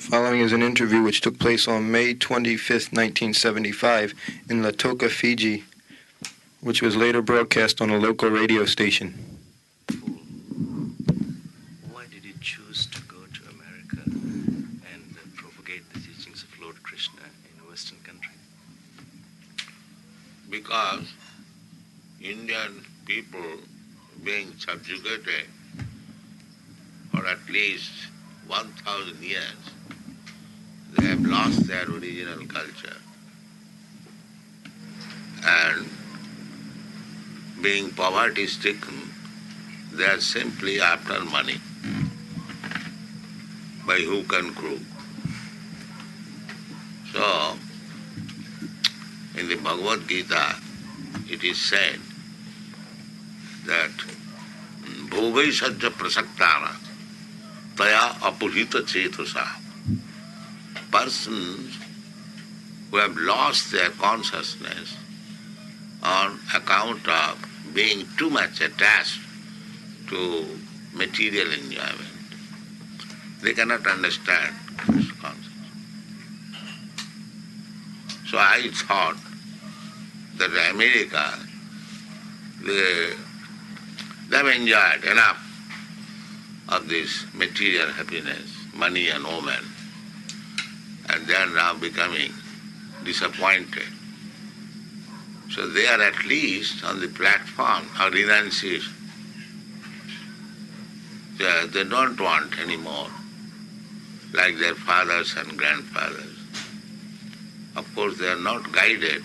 Following is an interview which took place on May 25th, 1975 in Lautoka, Fiji, which was later broadcast on a local radio station. Why did you choose to go to America and propagate the teachings of Lord Krishna in a Western country? Because Indian people being subjugated for at least 1,000 years, they have lost their original culture. And being poverty-stricken, they are simply after money, by hook and crook. So, in the Bhagavad Gita, it is said that bhogai sajja prasaktana taya apurita chetasa. Persons who have lost their consciousness on account of being too much attached to material enjoyment, they cannot understand this concept. So I thought that America, they have enjoyed enough of this material happiness, money and women, and they are now becoming disappointed. So they are at least on the platform of renunciation. They don't want any more, like their fathers and grandfathers. Of course, they are not guided,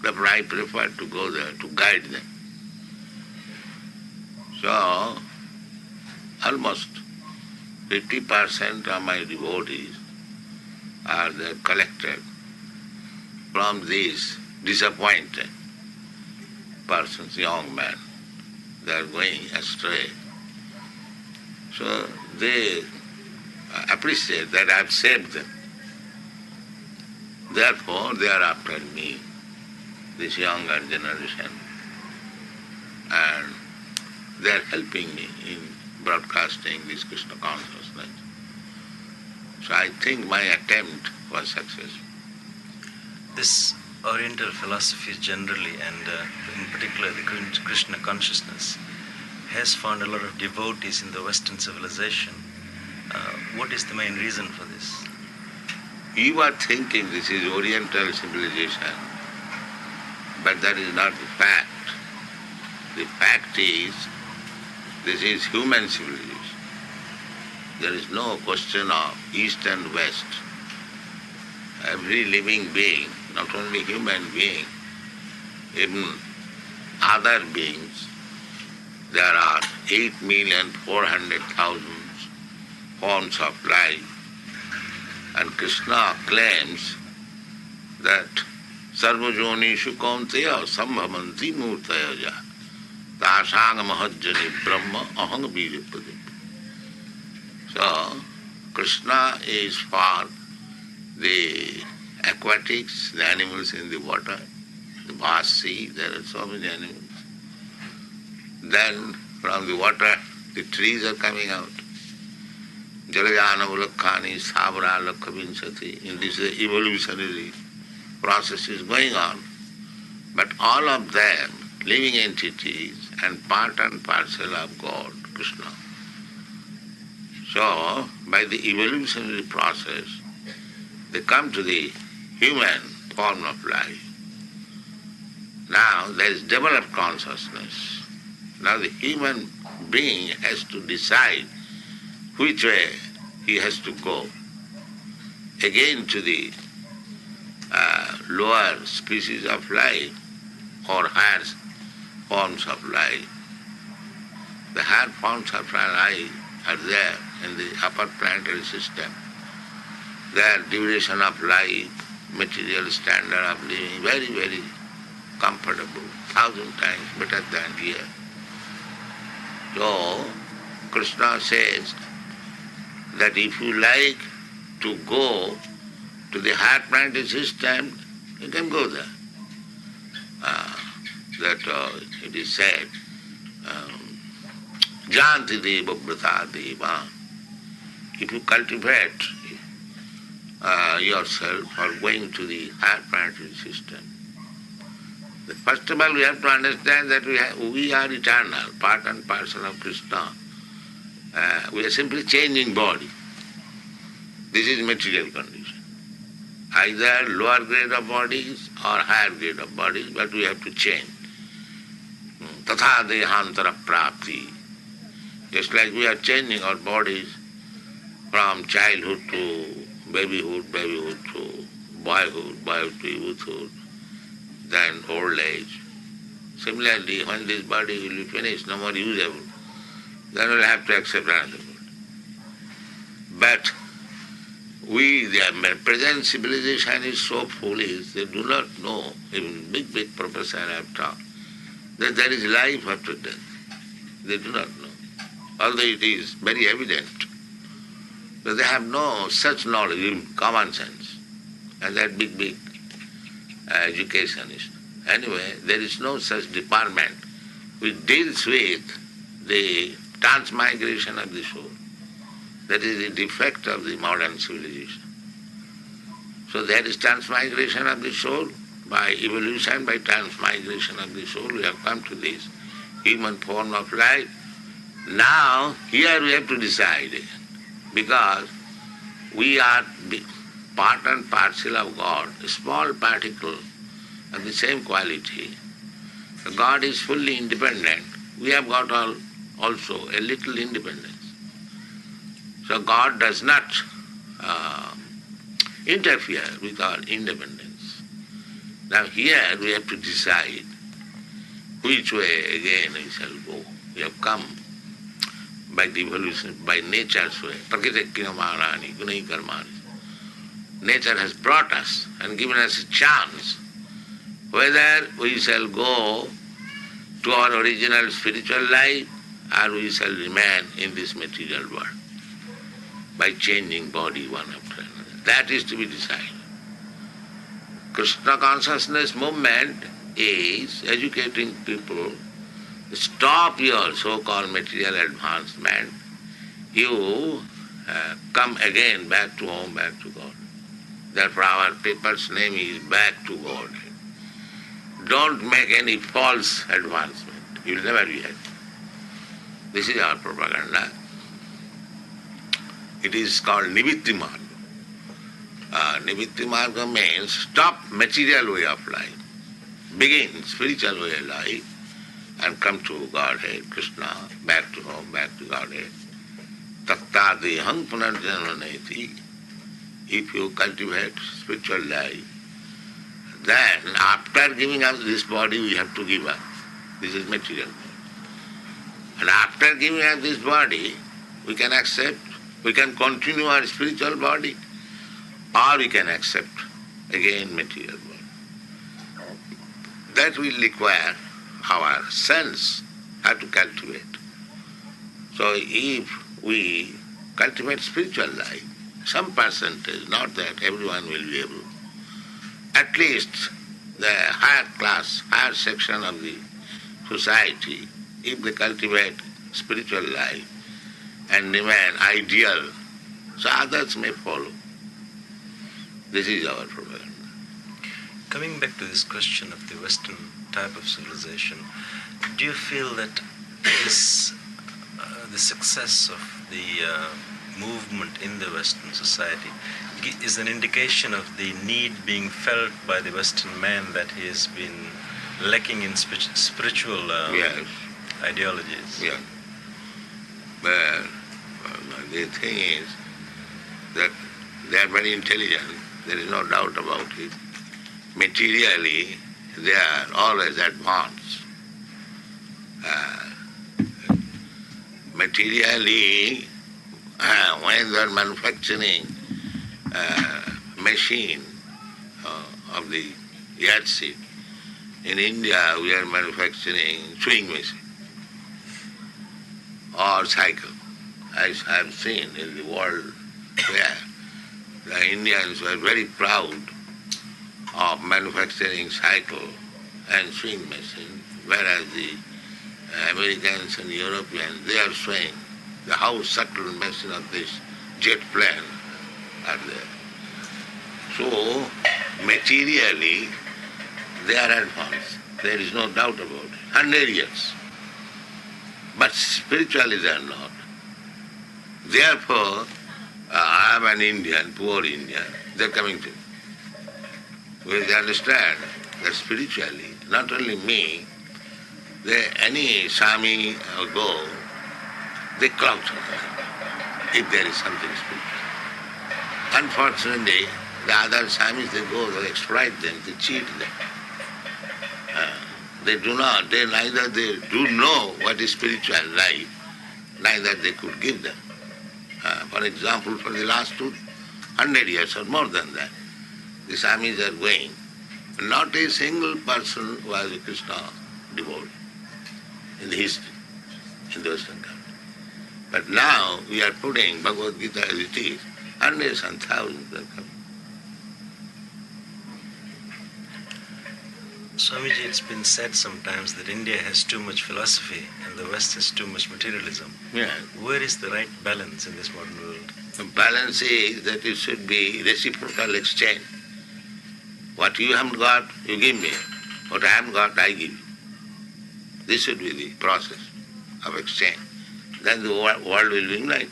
but I prefer to go there to guide them. So, almost 50% of my devotees are there collected from these disappointed persons, young men. They are going astray. So they appreciate that I have saved them. Therefore, they are after me, this younger generation. And they are helping me in broadcasting this Krishna consciousness. So I think my attempt was successful. This Oriental philosophy generally, and in particular the Krishna consciousness, has found a lot of devotees in the Western civilization. What is the main reason for this? You are thinking this is Oriental civilization, but that is not the fact. The fact is, this is human civilization. There is no question of East and West. Every living being, not only human being, even other beings, there are 8,400,000 forms of life. And Krishna claims that sarvajonishu kaunteya sambhavanti murtayaja tasang mahajjani brahma ahaṁ bījapadip. So, Krishna is for the aquatics, the animals in the water, the vast sea, there are so many animals. Then from the water, the trees are coming out. Jalayana ulakhani sabra lakhavinsati. In this evolutionary process is going on. But all of them, living entities and part and parcel of God, Krishna. So, by the evolutionary process, they come to the human form of life. Now there is developed consciousness. Now the human being has to decide which way he has to go. Again to the lower species of life or higher forms of life. The higher forms of life are there in the upper planetary system. Their duration of life, material standard of living, very, very comfortable, 1,000 times better than here. So, Krishna says that if you like to go to the higher planetary system, you can go there. It is said, Janti deva brata deva if you cultivate yourself for going to the higher planetary system, first of all we have to understand that we are eternal, part and parcel of Krishna. We are simply changing body. This is material condition. Either lower grade of bodies or higher grade of bodies, but we have to change. Tatha dehantara prapti. Just like we are changing our bodies from childhood to babyhood to boyhood to youthhood, then old age. Similarly, when this body will be finished, no more usable, then we'll have to accept another body. But the present civilization is so foolish, they do not know, even big professor have taught, that there is life after death. They do not know. Although it is very evident, but they have no such knowledge, even common sense, and that big educationist. Anyway, there is no such department which deals with the transmigration of the soul. That is the defect of the modern civilization. So there is transmigration of the soul by evolution, by transmigration of the soul. We have come to this human form of life. Now, here we have to decide, because we are part and parcel of God, a small particle of the same quality. God is fully independent. We have got also a little independence. So God does not interfere with our independence. Now here we have to decide which way again we shall go. We have come by the evolution, by nature's way. Nature has brought us and given us a chance whether we shall go to our original spiritual life or we shall remain in this material world by changing body one after another. That is to be decided. Krishna consciousness movement is educating people. Stop your so-called material advancement. You come again back to home, back to God. Therefore our paper's name is Back to God. Don't make any false advancement. You will never be happy. This is our propaganda. It is called Nivitti Marga. Nivitti Marga means stop material way of life, begin spiritual way of life, and come to Godhead, Krishna, back to home, back to Godhead. Tatta Ahaṁ punarjanmaneti. If you cultivate spiritual life, then after giving up this body, we have to give up. This is material body. And after giving up this body, we can accept, we can continue our spiritual body, or we can accept again material body. That will require our sense how to cultivate. So if we cultivate spiritual life, some percentage, not that everyone will be able, at least the higher class, higher section of the society, if they cultivate spiritual life and remain ideal, so others may follow. This is our problem. Coming back to this question of the Western type of civilization, do you feel that this, the success of the movement in the Western society is an indication of the need being felt by the Western man that he has been lacking in spiritual Yes. ideologies? Yeah. But the thing is that they are very intelligent, there is no doubt about it. Materially, they are always advanced. Materially, when they are manufacturing machine of the yardstick, in India we are manufacturing sewing machine or cycle. I have seen in the world where the Indians were very proud of manufacturing cycle and sewing machine, whereas the Americans and Europeans, they are saying how subtle machine of this jet plane are there. So, materially, they are advanced. There is no doubt about it. 100 years. But spiritually they are not. Therefore, I am an Indian, poor Indian, they are coming to me. Well, they understand that spiritually, not only me, any Swami or go, they clout if there is something spiritual. Unfortunately, the other Swamis, they go, they exploit them, they cheat them. They do not, neither they do know what is spiritual life, neither they could give them. For example, for the last 200 years or more than that, the Swamis are going. Not a single person was a Krishna devotee in the history, in the Western country. But now we are putting Bhagavad Gita as it is, hundreds and thousands are coming. Swamiji, it's been said sometimes that India has too much philosophy and the West has too much materialism. Yeah. Where is the right balance in this modern world? The balance is that it should be reciprocal exchange. What you haven't got, you give me. What I haven't got, I give you. This should be the process of exchange. Then the world will be united.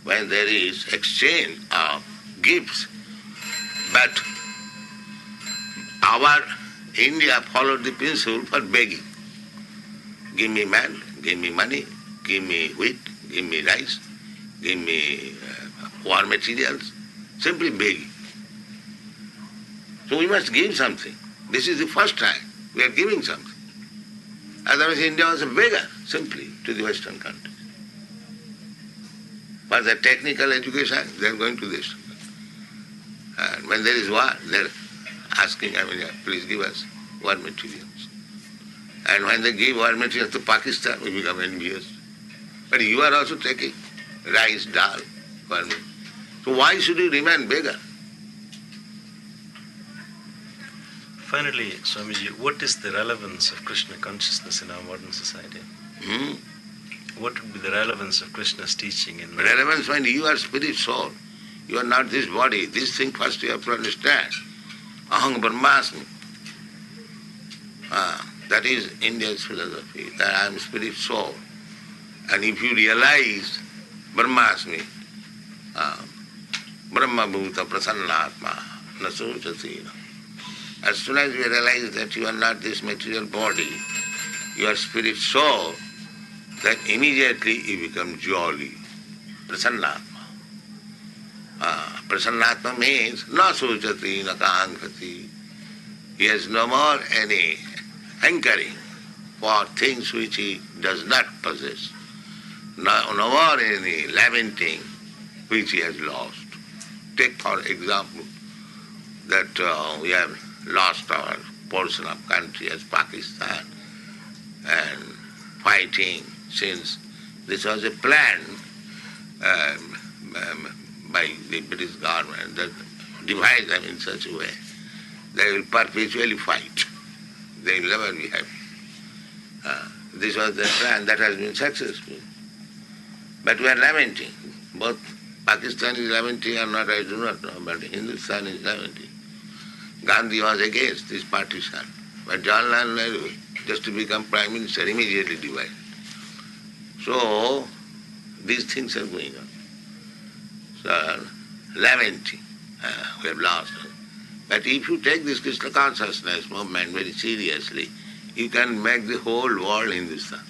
When there is exchange of gifts, but our India followed the principle for begging. Give me man, give me money, give me wheat, give me rice, give me war materials, simply begging. So we must give something. This is the first time we are giving something. Otherwise India was a beggar, simply, to the Western countries. For the technical education, they are going to the Western countries. And when there is war, they are asking, please give us war materials. And when they give war materials to Pakistan, we become envious. But you are also taking rice, dal, for me. So why should you remain beggar? Finally, Swamiji, what is the relevance of Krishna consciousness in our modern society? What would be the relevance of Krishna's teaching in life? Relevance when you are spirit soul. You are not this body. This thing first you have to understand. Ahaṁ brahmāsmi. That is India's philosophy, that I am spirit soul. And if you realize brahmāsmi, brahma-bhūtaḥ, Prasannātmā, na śocati. As soon as you realize that you are not this material body, you are spirit soul, then immediately you become jolly. Prasannātmā. Prasannātmā means na śocati, na kāṅkṣati. He has no more any hankering for things which he does not possess. No more any lamenting which he has lost. Take for example that we have lost our portion of country as Pakistan and fighting since this was a plan by the British government that divides them in such a way they will perpetually fight. They will never be happy. This was the plan that has been successful. But we are lamenting. Both Pakistan is lamenting or not, I do not know, but Hindustan is lamenting. Gandhi was against this partition, but Jawaharlal Nehru, just to become Prime Minister, immediately divided. So, these things are going on. So, lamenting, we have lost. But if you take this Krishna consciousness movement very seriously, you can make the whole world Hindustan.